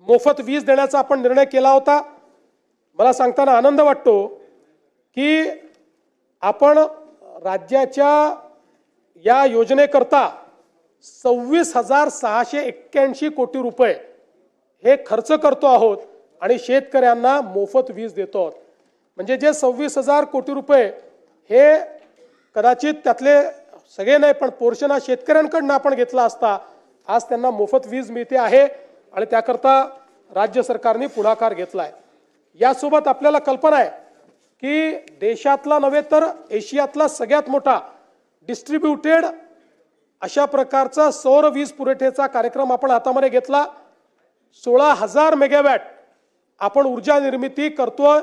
मोफत वीज देण्याचा आपण निर्णय केला होता। मला सांगताना आनंद वाटतो की आपण राज्याच्या या योजनेकरता 26,681 कोटी रुपये हे खर्च करतो आहोत आणि शेतकऱ्यांना मोफत वीज देतो आहोत। म्हणजे जे 26,000 कोटी रुपये हे कदाचित त्यातले सगळे नाही पण पोर्शन हा शेतकऱ्यांकडून आपण घेतला असता, आज त्यांना मोफत वीज मिळते आहे आणि त्याकरता राज्य सरकारने पुढाकार घेतला आहे। यासोबत आपल्याला कल्पना आहे की देशातला नव्हे तर एशियातला सगळ्यात मोठा डिस्ट्रीब्युटेड अशा प्रकारचा सौर वीज पुरवठ्याचा कार्यक्रम आपण हातामध्ये घेतला। 16,000 मेगावॅट आपण ऊर्जा निर्मिती करतोय।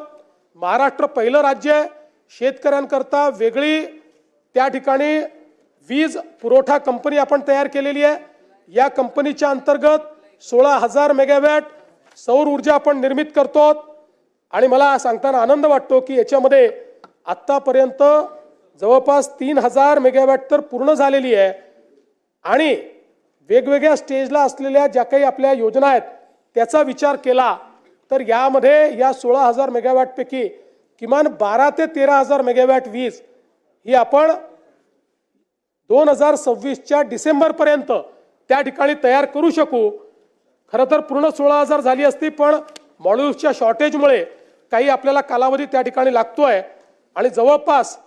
महाराष्ट्र पहिलं राज्य आहे शेतकऱ्यांकरता वेगळी त्या ठिकाणी वीज पुरवठा कंपनी आपण तयार केलेली आहे। या कंपनीच्या अंतर्गत 16,000 मेगावॅट सौर ऊर्जा आपण निर्मित करतो आणि मला सांगताना आनंद वाटतो की याच्यामध्ये आतापर्यंत जवळपास 3,000 मेगावॅट तर पूर्ण झालेली आहे आणि वेगवेगळ्या स्टेजला असलेल्या ज्या काही आपल्या योजना आहेत त्याचा विचार केला तर यामध्ये या 16,000 मेगावॅट पैकी किमान 12 ते 13,000 मेगावॅट वीज ही आपण 2026च्या डिसेंबर पर्यंत त्या ठिकाणी तयार करू शकू। खरं तर पूर्ण 16,000 झाली असती पण मॉड्यूल्सच्या शॉर्टेजमुळे काही आपल्याला कालावधी त्या ठिकाणी लागतोय आणि जवळपास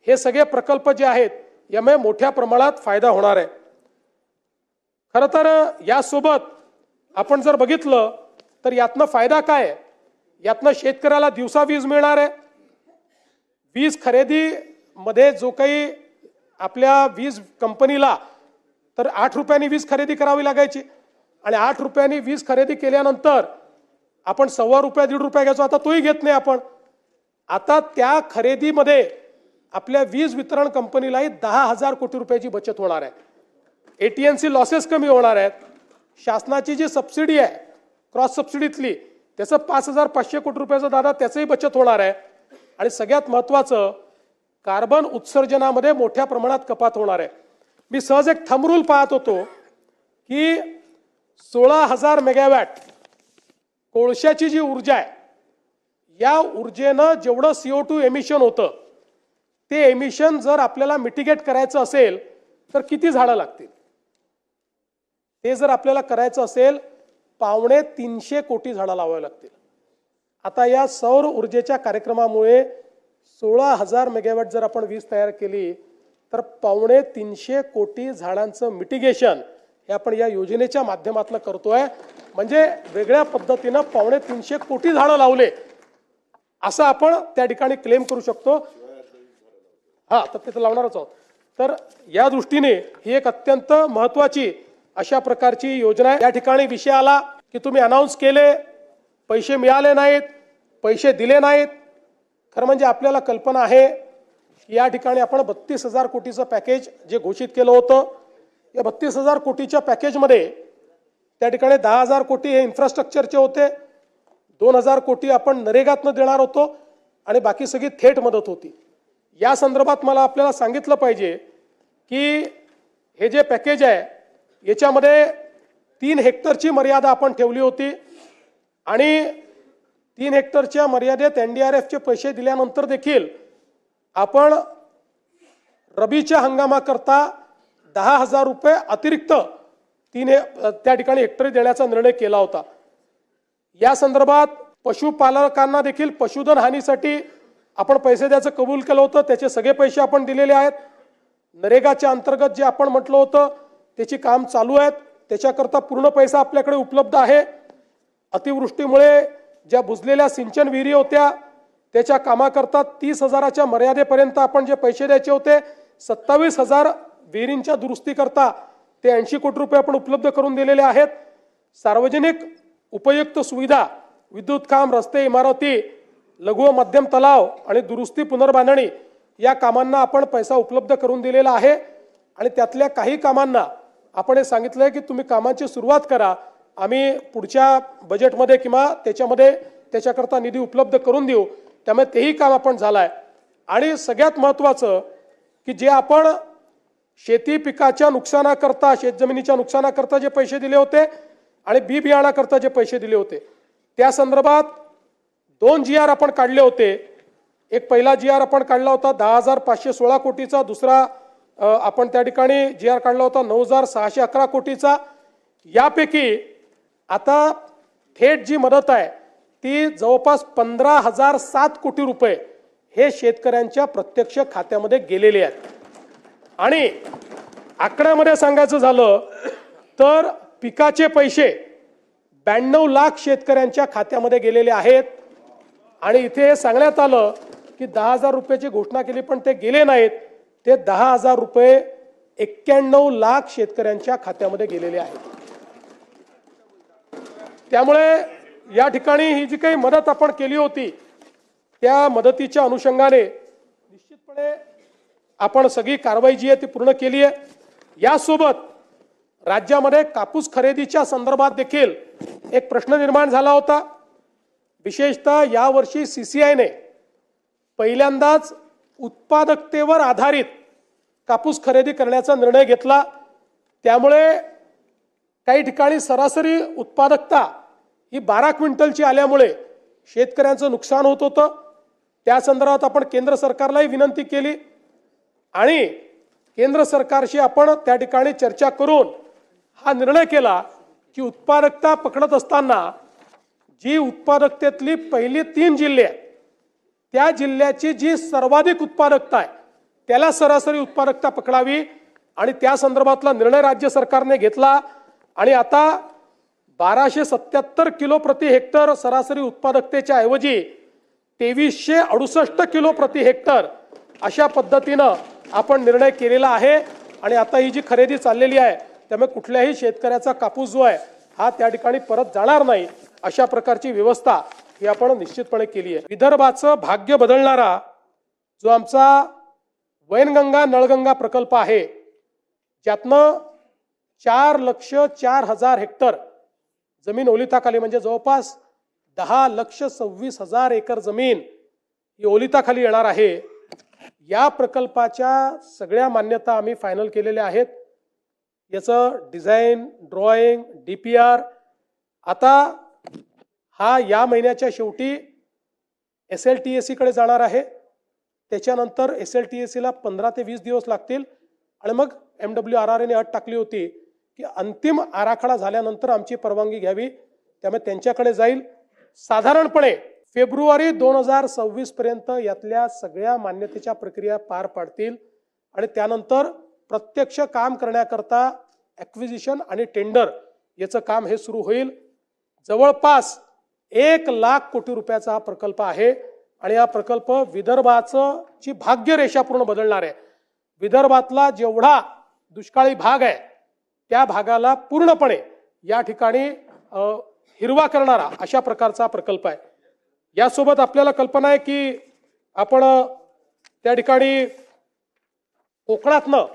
हे सगळे प्रकल्प जे आहेत यामुळे मोठ्या प्रमाणात फायदा होणार आहे। खरं तर यासोबत आपण जर बघितलं तर यातनं फायदा काय आहे, यातनं शेतकऱ्याला दिवसा वीज मिळणार आहे। वीज खरेदीमध्ये जो काही आपल्या वीज कंपनीला तर 8 रुपयांनी वीज खरेदी करावी लागायची आणि 8 रुपयांनी वीज खरेदी केल्यानंतर आपण ₹1.25 ₹1.5 घ्यायचो, आता तोही घेत नाही आपण। आता त्या खरेदीमध्ये आपल्या वीज वितरण कंपनीलाही 10,000 कोटी रुपयाची बचत होणार आहे। एटीएनसी लॉसेस कमी होणार आहेत। शासनाची जी सबसिडी आहे क्रॉस सबसिडीतली त्याचं 5,500 कोटी रुपयाचं दादा त्याचंही बचत होणार आहे आणि सगळ्यात महत्त्वाचं कार्बन उत्सर्जनामध्ये मोठ्या प्रमाणात कपात होणार आहे। मी सहज एक थंब रूल पाहत होतो की 16,000 मेगावॅट कोळशाची जी ऊर्जा आहे या ऊर्जेनं जेवढं CO2 एमिशन होतं ते एमिशन जर आपल्याला मिटिगेट करायचं असेल तर किती झाडं लागतील? ते जर आपल्याला करायचं असेल 250 कोटी झाडं लावावी लागतील। आता या सौर ऊर्जेच्या कार्यक्रमामुळे 16,000 मेगावॅट जर आपण वीज तयार केली तर 250 कोटी झाडांचं मिटिगेशन हे आपण या योजनेच्या माध्यमातून करतोय। म्हणजे वेगळ्या पद्धतीनं 250 कोटी झाडं लावले असं आपण त्या ठिकाणी क्लेम करू शकतो। हा तर ते लावणारच आहोत। तर या दृष्टीने ही एक अत्यंत महत्त्वाची अशा प्रकारची योजना आहे। या ठिकाणी विषय आला की तुम्ही अनाउन्स केले, पैसे मिळाले नाहीत, पैसे दिले नाहीत। खरं म्हणजे आपल्याला कल्पना आहे या ठिकाणी आपण 32,000 कोटीचं पॅकेज जे घोषित केलं होतं, या 32,000 कोटीच्या पॅकेजमध्ये त्या ठिकाणी 10,000 कोटी हे इन्फ्रास्ट्रक्चरचे होते, 2,000 कोटी आपण नरेगातनं देणार होतो आणि बाकी सगळी थेट मदत होती। या संदर्भात मला आपल्याला सांगितलं पाहिजे की हे जे पॅकेज आहे याच्यामध्ये 3 हेक्टरची मर्यादा आपण ठेवली होती आणि 3 हेक्टरच्या मर्यादेत NDRFचे पैसे दिल्यानंतर देखील आपण रबीच्या हंगामाकरता 10,000 रुपये अतिरिक्त त्या ठिकाणी हेक्टरी देण्याचा निर्णय केला होता। या संदर्भात पशुपालकांना देखील पशुधन हानीसाठी आपण पैसे द्यायचं कबूल केलं होतं, त्याचे सगळे पैसे आपण दिलेले आहेत। नरेगाच्या अंतर्गत जे आपण म्हटलं होतं त्याची काम चालू आहेत, त्याच्याकरता पूर्ण पैसा आपल्याकडे उपलब्ध आहे। अतिवृष्टीमुळे ज्या बुजलेल्या सिंचन विहिरी होत्या त्याच्या कामाकरता 30,000च्या मर्यादेपर्यंत आपण जे पैसे द्यायचे होते 27,000 विहिरींच्या दुरुस्तीकरता ते 80 कोटी रुपये आपण उपलब्ध करून दिलेले आहेत। सार्वजनिक उपयुक्त सुविधा, विद्युत काम, रस्ते, इमारती, लघु व मध्यम तलाव आणि दुरुस्ती पुनर्बांधणी या कामांना आपण पैसा उपलब्ध करून दिलेला आहे आणि त्यातल्या काही कामांना आपण हे सांगितलंय की तुम्ही कामांची सुरुवात करा, आम्ही पुढच्या बजेटमध्ये किंवा त्याच्यामध्ये त्याच्याकरता निधी उपलब्ध करून देऊ। त्यामुळे तेही काम आपण झालंय आणि सगळ्यात महत्त्वाचं की जे आपण शेती पिकाच्या नुकसानाकरता, शेतजमिनीच्या नुकसानाकरता जे पैसे दिले होते आणि बी बियाणाकरता जे पैसे दिले होते त्या संदर्भात 2 GR आपण काढले होते. एक पहिला GR आपण काढला होता 10,516 कोटीचा, दुसरा आपण त्या ठिकाणी GR काढला होता 9,611 कोटीचा. यापैकी आता थेट जी मदत आहे ती जवळपास 15,007 कोटी रुपये हे शेतकऱ्यांच्या प्रत्यक्ष खात्यामध्ये गेलेले आहेत. आणि आकड्यामध्ये सांगायचं झालं तर पिकाचे पैसे 92 लाख शेतकऱ्यांच्या खात्यामध्ये गेलेले आहेत. आणि इथे सांगण्यात आलं की 10,000 रुपयाची घोषणा केली पण ते गेले नाहीत. ते 10,000 रुपये 91 लाख शेतकऱ्यांच्या खात्यामध्ये गेलेले आहेत. त्यामुळे या ठिकाणी ही जी काही मदत आपण केली होती त्या मदतीच्या अनुषंगाने निश्चितपणे आपण सगळी कारवाई जी आहे ती पूर्ण केली आहे. यासोबत राज्यामध्ये कापूस खरेदीच्या संदर्भात देखील एक प्रश्न निर्माण झाला होता. विशेषतः यावर्षी CCIने पहिल्यांदाच उत्पादकतेवर आधारित कापूस खरेदी करण्याचा निर्णय घेतला. त्यामुळे काही ठिकाणी सरासरी उत्पादकता ही 12 क्विंटलची आल्यामुळे शेतकऱ्यांचं नुकसान होत होतं. त्या संदर्भात आपण केंद्र सरकारलाही विनंती केली आणि केंद्र सरकारशी आपण त्या ठिकाणी चर्चा करून हा निर्णय केला की उत्पादकता पकडत असताना जी उत्पादकतेतली पहिली 3 जिल्हे आहेत त्या जिल्ह्याची जी सर्वाधिक उत्पादकता आहे त्याला सरासरी उत्पादकता पकडावी आणि त्या संदर्भातला निर्णय राज्य सरकारने घेतला. आणि आता 1277 किलो प्रति हेक्टर सरासरी उत्पादकतेच्या ऐवजी 2368 किलो प्रति हेक्टर अशा पद्धतीनं आपण निर्णय केलेला आहे. आणि आता ही जी खरेदी चाललेली आहे त्यामुळे कुठल्याही शेतकऱ्याचा कापूस जो आहे हा त्या ठिकाणी परत जाणार नाही अशा प्रकारची व्यवस्था ही आपण निश्चितपणे केली आहे. विदर्भाचं भाग्य बदलणारा जो आमचा वैनगंगा नळगंगा प्रकल्प आहे ज्यातनं 4,04,000 हेक्टर जमीन ओलिताखाली म्हणजे जवळपास 10,26,000 एकर जमीन ही ओलिताखाली येणार आहे. या प्रकल्पाच्या सगळ्या मान्यता आम्ही फायनल केलेल्या आहेत. याचं डिझाईन, ड्रॉइंग, DPR आता हा या महिन्याच्या शेवटी SLTAC कडे जाणार आहे. त्याच्यानंतर SLTAC ला 15 ते 20 दिवस लागतील आणि मग MWRRA ने अट टाकली होती की अंतिम आराखडा झाल्यानंतर आमची परवानगी घ्यावी. त्यामुळे त्यांच्याकडे जाईल. साधारणपणे फेब्रुवारी 2026 पर्यंत यातल्या सगळ्या मान्यतेच्या प्रक्रिया पार पाडतील आणि त्यानंतर प्रत्यक्ष काम करण्याकरता ॲक्विजिशन आणि टेंडर याचं काम हे सुरू होईल. जवळपास 1,00,000 कोटी रुपयाचा हा प्रकल्प आहे आणि हा प्रकल्प विदर्भाचं ची भाग्यरेषा पूर्ण बदलणार आहे. विदर्भातला जेवढा दुष्काळी भाग आहे त्या भागाला पूर्णपणे या ठिकाणी हिरवा करणारा अशा प्रकारचा प्रकल्प आहे. यासोबत आपल्याला कल्पना आहे की आपण त्या ठिकाणी कोकणातनं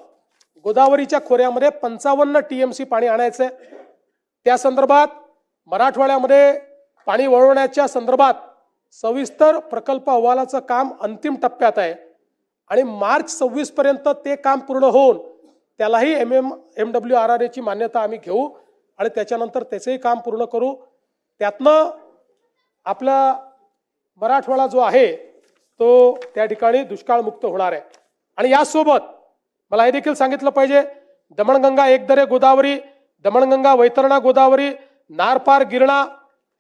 गोदावरीच्या खोऱ्यामध्ये 55 TMC पाणी आणायचंय. त्या संदर्भात मराठवाड्यामध्ये पाणी वळवण्याच्या संदर्भात सविस्तर प्रकल्प अहवालाचं काम अंतिम टप्प्यात आहे आणि मार्च 26 पर्यंत ते काम पूर्ण होऊन त्यालाही MWRRA ची मान्यता आम्ही घेऊ आणि त्याच्यानंतर त्याचंही काम पूर्ण करू. त्यातनं आपला मराठवाडा जो आहे तो त्या ठिकाणी दुष्काळमुक्त होणार आहे. आणि यासोबत मला हे देखील सांगितलं पाहिजे दमणगंगा एकदरे गोदावरी, दमणगंगा वैतरणा गोदावरी, नारपार गिरणा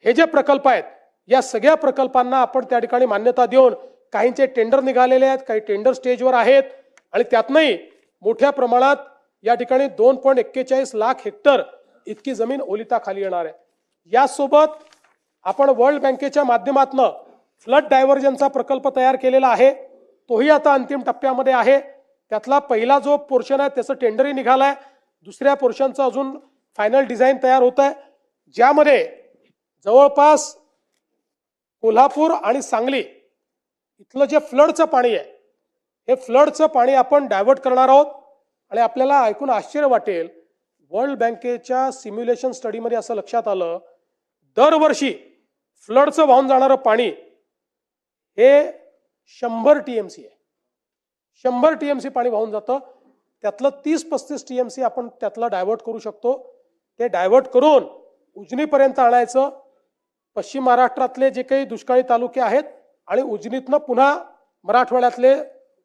हे जे प्रकल्प आहेत या सगळ्या प्रकल्पांना आपण त्या ठिकाणी मान्यता देऊन काहींचे टेंडर निघालेले आहेत, काही टेंडर स्टेजवर आहेत आणि त्यातनंही मोठ्या प्रमाणात या ठिकाणी 2.41 लाख हेक्टर इतकी जमीन ओलिताखाली येणार आहे. यासोबत आपण वर्ल्ड बँकेच्या माध्यमातून फ्लड डायव्हर्जनचा प्रकल्प तयार केलेला आहे. तोही आता अंतिम टप्प्यामध्ये आहे. त्यातला पहिला जो पोर्शन आहे त्याचं टेंडरही निघालाय. दुसऱ्या पोर्शनचं अजून फायनल डिझाईन तयार होत आहे ज्यामध्ये जवळपास कोल्हापूर आणि सांगली इथलं जे फ्लडचं पाणी आहे हे फ्लडचं पाणी आपण डायव्हर्ट करणार आहोत. आणि आपल्याला ऐकून आश्चर्य वाटेल वर्ल्ड बँकेच्या सिम्युलेशन स्टडीमध्ये असं लक्षात आलं दरवर्षी फ्लडचं वाहून जाणारं पाणी हे 100 TMC आहे. 100 TMC पाणी वाहून जातं. त्यातलं 30-35 TMC आपण त्यातला डायव्हर्ट करू शकतो. ते डायव्हर्ट करून उजनीपर्यंत आणायचं. पश्चिम महाराष्ट्रातले जे काही दुष्काळी तालुके आहेत आणि उजनीतनं पुन्हा मराठवाड्यातले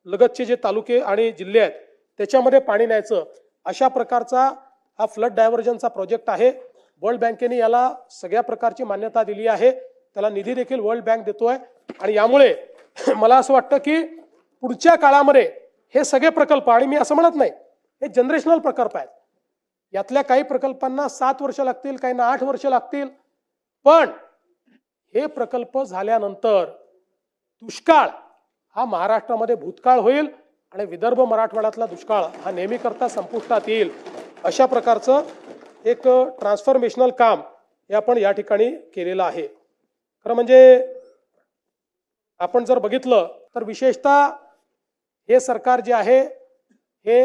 लगतचे जे तालुके आणि जिल्हे आहेत त्याच्यामध्ये पाणी न्यायचं. अशा प्रकारचा हा फ्लड डायव्हर्जनचा प्रोजेक्ट आहे. वर्ल्ड बँकेने याला सगळ्या प्रकारची मान्यता दिली आहे. त्याला निधी देखील वर्ल्ड बँक देतोय. आणि यामुळे मला असं वाटतं की पुढच्या काळामध्ये हे सगळे प्रकल्प, आणि मी असं म्हणत नाही, हे जनरेशनल प्रकल्प आहेत. यातल्या काही प्रकल्पांना 7 वर्ष लागतील, काहींना 8 वर्ष लागतील. पण हे प्रकल्प झाल्यानंतर दुष्काळ हा महाराष्ट्रामध्ये भूतकाळ होईल आणि विदर्भ मराठवाड्यातला दुष्काळ हा नेहमीकरता संपुष्टात येईल. अशा प्रकारचं एक ट्रान्सफॉर्मेशनल काम हे आपण या ठिकाणी केलेलं आहे. खरं म्हणजे आपण जर बघितलं तर विशेषतः हे सरकार जे आहे हे,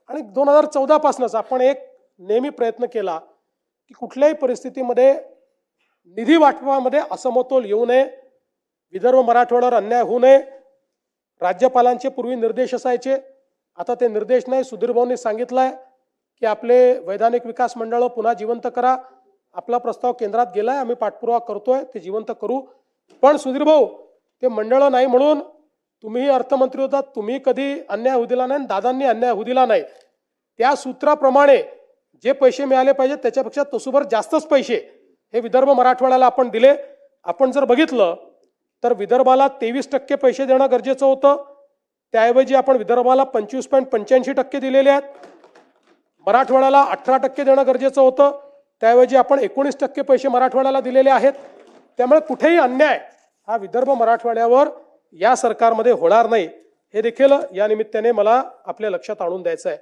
आणि 2014 पासूनच आपण एक नेहमी प्रयत्न केला की कुठल्याही परिस्थितीमध्ये निधी वाटपामध्ये असमतोल येऊ नये, विदर्भ मराठवाड्यावर अन्याय होऊ नये. राज्यपालांचे पूर्वी निर्देश असायचे, आता ते निर्देश नाही. सुधीर भाऊंनी सांगितलंय की आपले वैधानिक विकास मंडळ पुन्हा जिवंत करा. आपला प्रस्ताव केंद्रात गेलाय, आम्ही पाठपुरावा करतोय, ते जिवंत करू. पण सुधीर भाऊ, ते मंडळ नाही म्हणून तुम्हीही अर्थमंत्री होतात, तुम्ही कधी अन्याय होऊ दिला नाही, दादांनी अन्याय होऊ दिला नाही. त्या सूत्राप्रमाणे जे पैसे मिळाले पाहिजे त्याच्यापेक्षा तसूभर जास्तच पैसे हे विदर्भ मराठवाड्याला आपण दिले. आपण जर बघितलं तर विदर्भाला 23% पैसे देणं गरजेचं होतं, त्याऐवजी आपण विदर्भाला 25.85% दिलेले आहेत. मराठवाड्याला 18% देणं गरजेचं होतं, त्याऐवजी आपण 19% पैसे मराठवाड्याला दिलेले आहेत. त्यामुळे कुठेही अन्याय हा विदर्भ मराठवाड्यावर या सरकारमध्ये होणार नाही, हे देखील या निमित्ताने मला आपल्या लक्षात आणून द्यायचं आहे.